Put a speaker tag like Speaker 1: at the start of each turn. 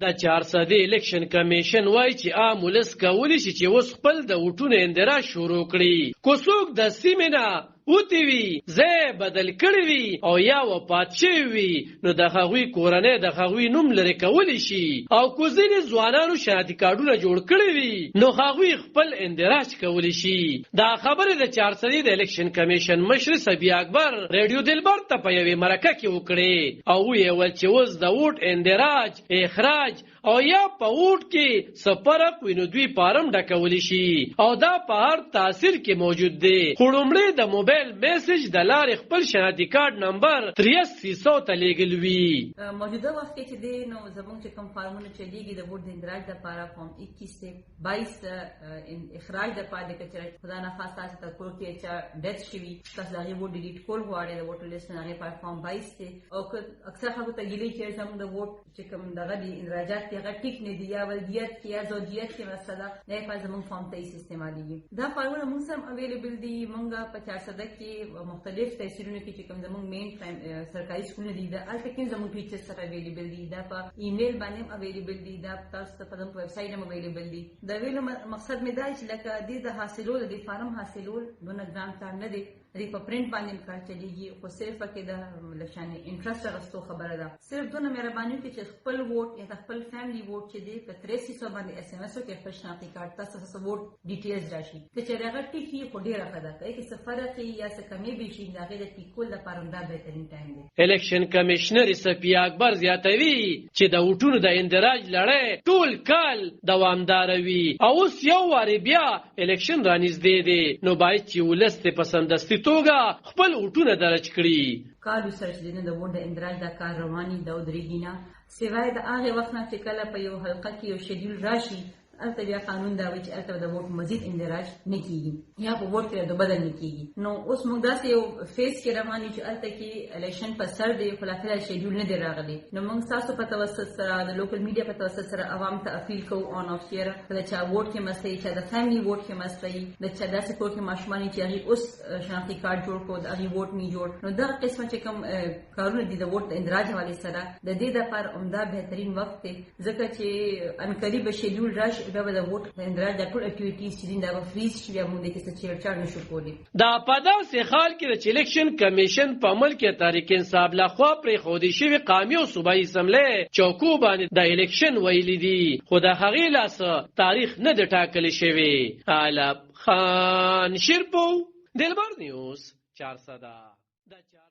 Speaker 1: د 400 الیکشن کمیشن وایي چې عام ولس کولی شي چې اوس خپل د ووټونو اندراج شروع کړي. کو څوک د سیمې نه وتی وي، ځای بدل کړی وي او یا وفات شوی وي، نو د هغوی کورنۍ د هغوی نوم لرې کولی شي. او کو ځینې ځوانانو شناختي کارډونه جوړ کړي وي، نو هغوی خپل اندراج کولی شي. دا خبرې د 400 د الیکشن کمیشن مشر صبی اکبر ریډیو دلبر ته په یوې مرکه کې وکړې او ویې ویل چې اوس د ووټ اندراج، اخراج او یا په ووټ کې سفرق وي نو دوی فارم ډکولی شي او دا په هر تاثیر کې موجود دی. خو لومړی د موبایل میسج د لارې خپل شناختي کارت نمبر 8300 ته لیږل وي.
Speaker 2: موجوده وخت کې چې دی نو زموږ چې کوم فارمونه چلیږي د ووټ د اندراج لپاره فارم 21 دی، 22 اخراج لپاره د کچره خدا نه خاصه تاسو ته کور کې چې ډیث شوي تاسو د هغې ووټ ډیلیټ کول غواړئ د ووټر لیست نه هغې لپاره فارم 22 دی. او اکثر خلکو ته ګیلې چې زموږ د ووټ چې کوم دغه دي اندراجات کې هغه ټیک نه دي یا ولدیت کې یا زوجیت کې مسله ده، د لپاره زموږ فارم 23 استعمالیږي. دا فارمونه موږ سره اویلیبل دي. موږ په 400 کې مختلف تحصیلونو کې چې کوم زموږ مین سرکاري سکولونه دي دا هلته کې زموږ ټیچرز سره اویلیبل دي. دا په ایمیل باندې هم اویلیبل دي، دا تاسو ته په زموږ ویب سایټ هم اویلیبل دي. د ویلو مقصد مې دا چې لکه د حاصلول د فارم حاصلول دونه ګران کار نه دی، دې په پرنٹ باندې کار چلیږي. خو صرف پکې د لشان انټرست غوښتو خبره ده. صرف دونه مهرباني وکړئ چې خپل ووټ یا خپل فیملی ووټ چې دی په 8300 باندې اس ام اس وکړئ، خپل شناختي کارت تاسو څه ووټ ډیټیلز راشي که چې هغه ټیکي خو ډېره ښه ده. که څه فرق یا څه کمې به شي د هغې د ټیکول لپاره دا بهترین ټایم دی.
Speaker 1: الیکشن کمیشنر صفی اکبر زیاتوي چې د ووټونو د اندراج لړۍ ټول کال دوامداره وي او اوس یو وارې بیا الیکشن رانږدې دی، نو باید چې ولس ته په سمدستي توګه خپل ووټونه درج کړي.
Speaker 2: کال سره چې د ووټ د اندراج دا کار رواني دا ودرېږي نه، سوای د هغې وخت نه چې کله په یو حلقه کې یو شیډیول راشي هلته بیا قانون دا وایي چې هلته د ووټ مزید اندراج نه کېږي یا په ووټ کې بدل نه کېږي. نو اوس موږ داسې یو فیز کې روان یو چې هلته کې الیکشن په سر دی خو لا فلحال شیډیول نه دی راغلی. نو موږ ستاسو په توسط سره د لوکل میډیا په توسط سره عوام ته اپیل کوو آن آف ایئر د چا ووټ کې مسله چا د فیملی ووټ کې مسله د چا داسې کور کې ماشومان چې هغې اوس شناختي کارت جوړ کړو د هغې ووټ نه جوړ. نو دغه قسمه چې کوم کارونه دي د ووټ د اندراج حوالې سره د دې دپاره عمده بهترین وخت دی، ځکه چې عنقریبه شیډیول راشي بیا به د ووټ د اندراج د ټول اکټیویټیز چې دي دا به فریز شي، بیا موږ دې کې څه چیړچاړ نشو کولی.
Speaker 1: دا په داسې حال کې د الیکشن کمیشن په عمل کې تحریک انصاف لخوا پرېښودل شوي قومي او صوبایي اسمبلۍ چوکو باندې د الیکشن ویلي دي، خو د هغې لاسه تاریخ نه دی ټاکلی شوی. علب خان شیرپو، دلبر نیوز 400.